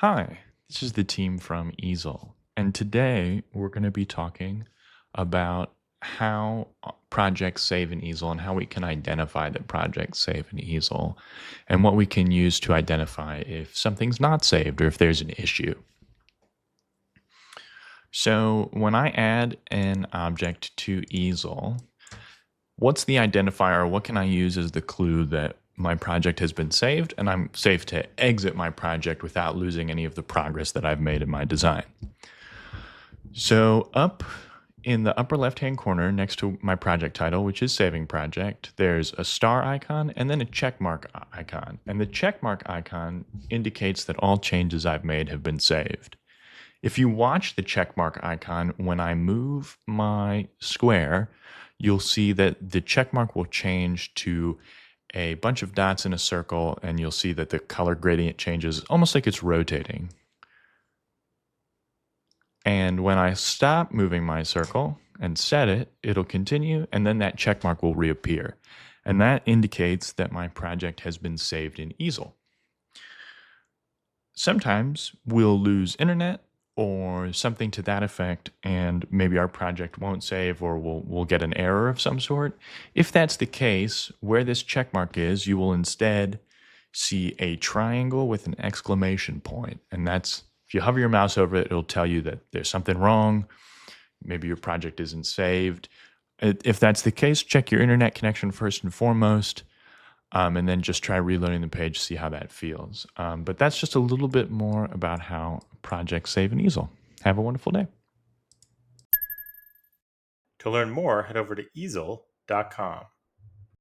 Hi, this is the team from Easel, and today we're going to be talking about how projects save in Easel and how we can identify that projects save in Easel and what we can use to identify if something's not saved or if there's an issue. So when I add an object to Easel, what's the identifier? What can I use as the clue that my project has been saved and I'm safe to exit my project without losing any of the progress that I've made in my design? So up in the upper left-hand corner next to my project title, which is Saving Project, there's a star icon and then a check mark icon. And the check mark icon indicates that all changes I've made have been saved. If you watch the check mark icon, when I move my square, you'll see that the check mark will change to a bunch of dots in a circle, and you'll see that the color gradient changes almost like it's rotating. And when I stop moving my circle and set it, it'll continue, and then that check mark will reappear. And that indicates that my project has been saved in Easel. Sometimes we'll lose internet or something to that effect, and maybe our project won't save or we'll get an error of some sort. If that's the case, where this check mark is, you will instead see a triangle with an exclamation point. And that's, if you hover your mouse over it, it'll tell you that there's something wrong. Maybe your project isn't saved. If that's the case, check your internet connection first and foremost. And then just try reloading the page, see how that feels. But that's just a little bit more about how projects save in Easel. Have a wonderful day. To learn more, head over to easel.com.